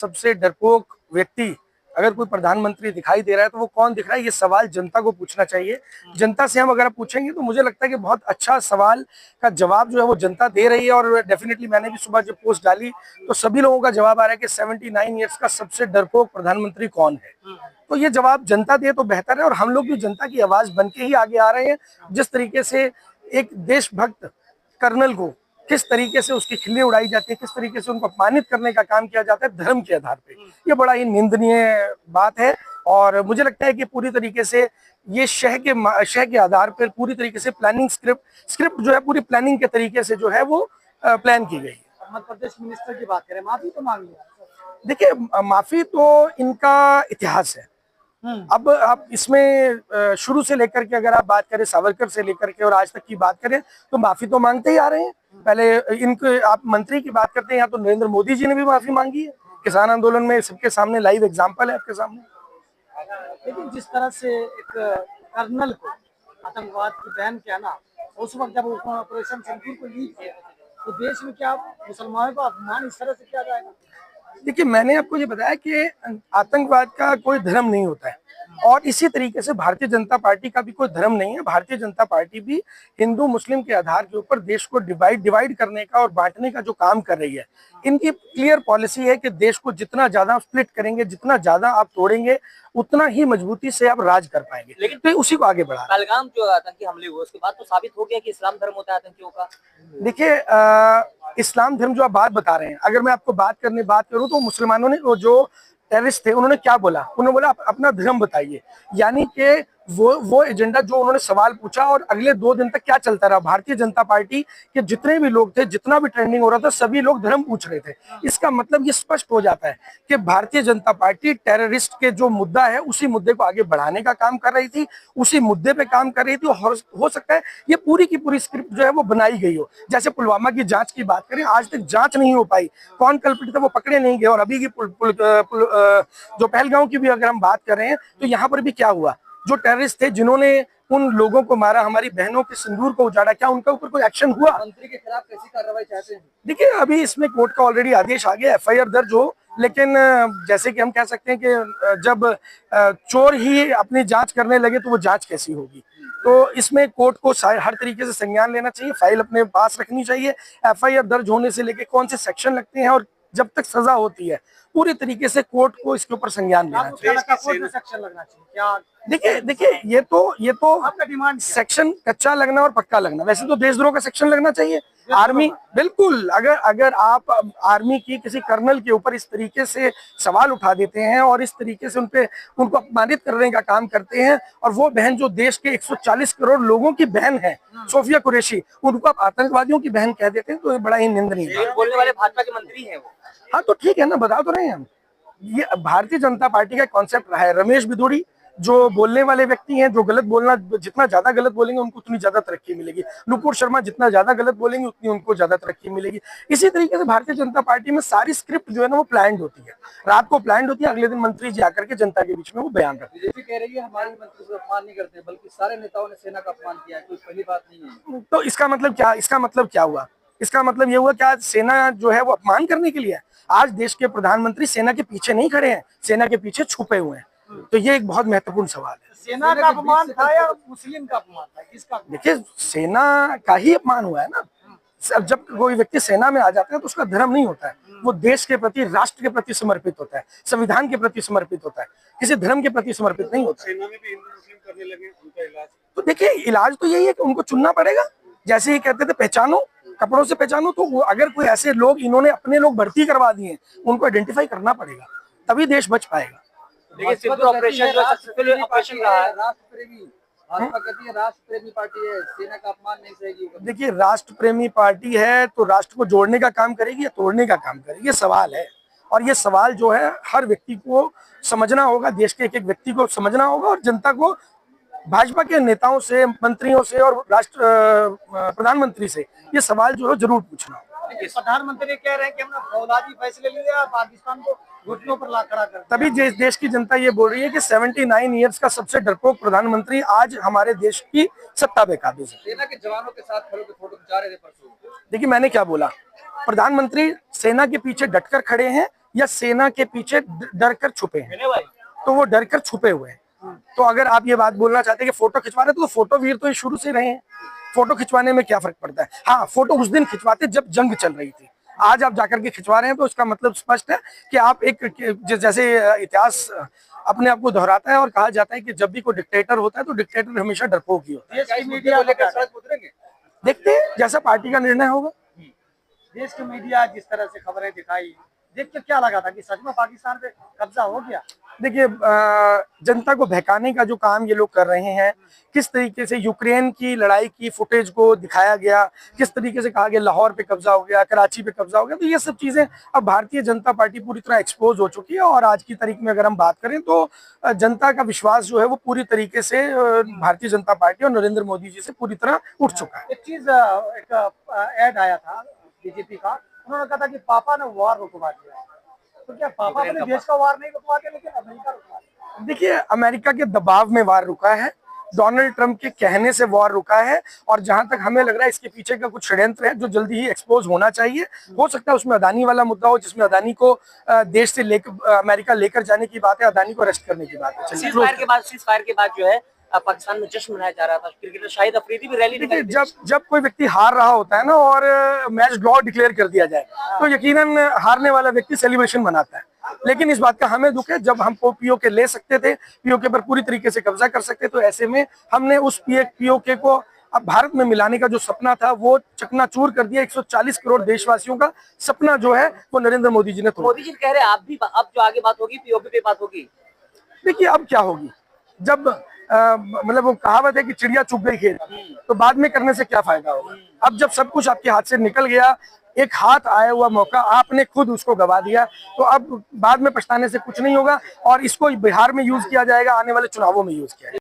सबसे डरपोक व्यक्ति अगर कोई प्रधानमंत्री दिखाई दे रहा है तो वो कौन दिख रहा है, ये सवाल जनता को पूछना चाहिए। जनता से हम अगर आप पूछेंगे तो मुझे लगता है कि बहुत अच्छा सवाल का जवाब जो है वो जनता दे रही है। और डेफिनेटली मैंने भी सुबह जब पोस्ट डाली तो सभी लोगों का जवाब आ रहा है कि 79 ईयर्स का सबसे डरपोक प्रधानमंत्री कौन है। तो ये जवाब जनता दे तो बेहतर है, और हम लोग भी जनता की आवाज बन के ही आगे आ रहे हैं। जिस तरीके से एक देशभक्त कर्नल को किस तरीके से उसकी खिल्ली उड़ाई जाती है, किस तरीके से उनको अपमानित करने का काम किया जाता है धर्म के आधार पे, ये बड़ा ही निंदनीय बात है। और मुझे लगता है कि पूरी तरीके से ये शह के आधार पर पूरी तरीके से प्लानिंग स्क्रिप्ट जो है पूरी प्लानिंग के तरीके से जो है वो प्लान की गई है। मध्य प्रदेश मिनिस्टर की बात करें, माफी तो मांगी है। देखिए, माफी तो इनका इतिहास है। अब आप इसमें शुरू से लेकर के अगर आप बात करें सावरकर से लेकर के और आज तक की बात करें तो माफी तो मांगते ही आ रहे हैं। पहले इनके आप मंत्री की बात करते हैं, यहाँ तो नरेंद्र मोदी जी ने भी माफी मांगी है किसान आंदोलन में, सबके सामने लाइव एग्जांपल है आपके सामने। लेकिन जिस तरह से एक कर्नल को आतंकवाद की बैन किया ना, उस वक्त जब ऑपरेशन सिंदूर को लीड किया तो देश में क्या मुसलमानों का अपमान इस तरह से किया जाएगा? देखिए, मैंने आपको ये बताया कि आतंकवाद का कोई धर्म नहीं होता है, और इसी तरीके से भारतीय जनता पार्टी का भी कोई धर्म नहीं है। भारतीय जनता पार्टी भी हिंदू मुस्लिम के आधार के ऊपर देश को डिवाइड करने का और बांटने का जो काम कर रही है। इनकी क्लियर पॉलिसी है कि देश को जितना ज्यादा स्प्लिट करेंगे, जितना ज्यादा आप तोड़ेंगे, उतना ही मजबूती से आप राज कर पाएंगे। लेकिन तो उसी को आगे बढ़ा पहलगाम जो आतंकी हमले हुए उसके बाद तो साबित हो गया कि इस्लाम धर्म होता है आतंकियों का। देखिए, इस्लाम धर्म जो आप बात बता रहे हैं, अगर मैं आपको बात करूं तो मुसलमानों ने वो जो टेररिस्ट थे उन्होंने क्या बोला, उन्होंने बोला अपना धर्म बताइए। यानी कि वो एजेंडा जो उन्होंने सवाल पूछा और अगले 2 दिन तक क्या चलता रहा, भारतीय जनता पार्टी के जितने भी लोग थे, जितना भी ट्रेंडिंग हो रहा था, सभी लोग धर्म पूछ रहे थे। इसका मतलब ये स्पष्ट हो जाता है कि भारतीय जनता पार्टी टेररिस्ट के जो मुद्दा है उसी मुद्दे को आगे बढ़ाने का काम कर रही थी, उसी मुद्दे पे काम कर रही थी। हो सकता है ये पूरी की पूरी स्क्रिप्ट जो है वो बनाई गई हो। जैसे पुलवामा की जांच की बात करें, आज तक जांच नहीं हो पाई, कौन कल्प्रिट था वो पकड़े नहीं गए। और अभी की जो पहलगांव की भी अगर हम बात कर रहे हैं तो यहाँ पर भी क्या हुआ, जो टेररिस्ट थे जिन्होंने उन लोगों को मारा, हमारी बहनों के सिंदूर को उजाड़ा, क्या उनका ऊपर कोई एक्शन हुआ? मंत्री के खिलाफ कैसी कार्रवाई चाहते हैं? देखिए, अभी इसमें कोर्ट का ऑलरेडी आदेश आ गया, एफआईआर दर्ज हो। लेकिन जैसे कि हम कह सकते हैं कि जब चोर ही अपनी जांच करने लगे तो वो जांच कैसी होगी। तो इसमें कोर्ट को हर तरीके से संज्ञान लेना चाहिए, फाइल अपने पास रखनी चाहिए। एफआईआर दर्ज होने से लेके कौन से सेक्शन लगते हैं और जब तक सजा होती है पूरी तरीके से कोर्ट को इसके ऊपर संज्ञान लेना चाहिए। सेक्शन लगना चाहिए क्या? देखिए ये तो आपका डिमांड सेक्शन कच्चा लगना और पक्का लगना, वैसे तो देशद्रोह का सेक्शन लगना चाहिए। आर्मी बिल्कुल, अगर आप आर्मी की किसी कर्नल के ऊपर इस तरीके से सवाल उठा देते हैं और इस तरीके से उनको अपमानित करने का काम करते हैं, और वो बहन जो देश के 140 करोड़ लोगों की बहन है, सोफिया कुरैशी, उनको आप आतंकवादियों की बहन कह देते हैं, तो ये बड़ा ही निंदनीय है। बोलने वाले भाजपा के मंत्री हैं वो। हाँ तो ठीक है ना, बता तो रहे हैं हम। ये भारतीय जनता पार्टी का कॉन्सेप्ट रहा है। रमेश बिधूड़ी जो बोलने वाले व्यक्ति हैं, जो गलत बोलना, जितना ज्यादा गलत बोलेंगे उनको उतनी ज्यादा तरक्की मिलेगी। नुपुर शर्मा जितना ज्यादा गलत बोलेंगे उतनी उनको ज्यादा तरक्की मिलेगी। इसी तरीके से भारतीय जनता पार्टी में सारी स्क्रिप्ट जो है ना वो प्लान्ड होती है, रात को प्लान्ड होती है, अगले दिन मंत्री जी आकर के जनता के बीच में वो बयान रखते हैं। बीजेपी कह रही है हमारे मंत्री को अपमान नहीं करते, बल्कि सारे नेताओं ने सेना का अपमान किया है, कोई पहली बात नहीं है। तो इसका मतलब क्या हुआ? इसका मतलब ये हुआ कि आज सेना जो है वो अपमान करने के लिए है। आज देश के प्रधानमंत्री सेना के पीछे नहीं खड़े हैं, सेना के पीछे छुपे हुए हैं। तो ये एक बहुत महत्वपूर्ण सवाल है। सेना का अपमान था या मुस्लिम का अपमान था, किसका? देखिए, सेना का ही अपमान हुआ है ना। अब जब कोई व्यक्ति सेना में आ जाता है तो उसका धर्म नहीं होता है, वो देश के प्रति, राष्ट्र के प्रति समर्पित होता है, संविधान के प्रति समर्पित होता है, किसी धर्म के प्रति समर्पित नहीं होता। सेना में भी हिंदू मुस्लिम करने लगे उनका इलाज। तो देखिए, इलाज तो यही है कि उनको चुनना पड़ेगा। जैसे ही कहते थे पहचानो, कपड़ों से पहचानो, तो अगर कोई ऐसे लोग, इन्होंने अपने लोग भर्ती करवा दिए, उनको आइडेंटिफाई करना पड़ेगा, तभी देश बच पाएगा। देखिए, सिंदूर ऑपरेशन जो सक्सेसफुल ऑपरेशन रहा है। भाजपा कहती है राष्ट्र प्रेमी पार्टी है, सेना का अपमान नहीं सहेगी। देखिए, राष्ट्र प्रेमी पार्टी है तो राष्ट्र को जोड़ने का काम करेगी या तोड़ने का काम करेगी, ये सवाल है। और ये सवाल जो है हर व्यक्ति को समझना होगा, देश के एक एक व्यक्ति को समझना होगा, और जनता को भाजपा के नेताओं से, मंत्रियों से और प्रधानमंत्री से ये सवाल जो है जरूर पूछना होगा। प्रधानमंत्री कह रहे हैं कि हमने फौलादी फैसले लिए, पाकिस्तान को घुटनों पर ला खड़ा कर। तभी देश की जनता ये बोल रही है कि 79 ईयर्स का सबसे डरपोक प्रधानमंत्री आज हमारे देश की सत्ता पे काबिज है। सेना के जवानों के साथ खड़े होकर फोटो खिंचा रहे थे परसों। देखिए, मैंने क्या बोला, प्रधानमंत्री सेना के पीछे डटकर खड़े हैं, या सेना के पीछे डर कर छुपे हैं, तो वो डर कर छुपे हुए हैं। तो अगर आप ये बात बोलना चाहते हैं कि फोटो खिंचवा रहे तो फोटो वीर तो ये शुरू से रहे हैं, फोटो खिंचवाने में क्या फर्क पड़ता है। हाँ, फोटो उस दिन खिंचवाते जब जंग चल रही थी, आज आप जाकर के खिंचवा रहे हैं तो उसका मतलब स्पष्ट है कि आप जैसे इतिहास अपने आप को दोहराता है और कहा जाता है कि जब भी कोई डिक्टेटर होता है तो डिक्टेटर हमेशा डरपोक ही होता है। देश की मीडिया देखते हैं जैसा पार्टी का निर्णय होगा। देश की मीडिया जिस तरह से खबरें दिखाई, देख के क्या लगा था कि सच में पाकिस्तान पे कब्जा हो गया? देखिए, जनता को बहकाने का जो काम ये लोग कर रहे हैं, किस तरीके से यूक्रेन की लड़ाई की फुटेज को दिखाया गया, किस तरीके से कहा गया लाहौर पे कब्जा हो गया, कराची पे कब्जा हो गया, तो ये सब चीजें अब भारतीय जनता पार्टी पूरी तरह एक्सपोज हो चुकी है। और आज की तारीख में अगर हम बात करें तो जनता का विश्वास जो है वो पूरी तरीके से भारतीय जनता पार्टी और नरेंद्र मोदी जी से पूरी तरह उठ चुका है। एक चीज, एक ऐड आया था बीजेपी का, उन्होंने कहा था कि पापा ने वार रुकवा दिया। तो क्या पापा अपने देश का वार नहीं रुकवाते लेकिन अमेरिका रुकवाते? देखिए, अमेरिका के दबाव में वार रुका है, डोनाल्ड ट्रंप के कहने से वार रुका है, और जहां तक हमें लग रहा है इसके पीछे का कुछ षड्यंत्र है जो जल्दी ही एक्सपोज होना चाहिए। हो सकता है उसमें अदानी वाला मुद्दा हो, जिसमें अदानी को देश से लेकर अमेरिका लेकर जाने की बात है, अदानी को अरेस्ट करने की बात है। सीज फायर के बाद जो है पाकिस्तान में जश्न मनाया जा रहा था, क्रिकेटर शाहिद अफरीदी भी रैली निकाली थी। जब कोई व्यक्ति हार रहा होता है ना और मैच ड्रॉ डिक्लेयर कर दिया जाए तो यकीनन हारने वाला व्यक्ति सेलिब्रेशन मनाता है। लेकिन इस बात का हमें दुख है, जब हम पीओके ले सकते थे, पीओके पर पूरी तरीके से कब्जा कर सकते, तो ऐसे में हमने उस पीओके को अब भारत में मिलाने का जो सपना था वो चकनाचूर कर दिया। 140 करोड़ देशवासियों का सपना जो है वो नरेंद्र मोदी जी ने तोड़ दिया। मोदी जी कह रहे हैं आप भी, अब जो आगे बात होगी पीओके पे बात होगी। देखिए, अब क्या होगी, जब मतलब वो कहावत है कि चिड़िया चुग गई खेत, तो बाद में करने से क्या फायदा होगा। अब जब सब कुछ आपके हाथ से निकल गया, एक हाथ आया हुआ मौका आपने खुद उसको गवा दिया, तो अब बाद में पछताने से कुछ नहीं होगा और इसको बिहार में यूज किया जाएगा, आने वाले चुनावों में यूज किया जाएगा।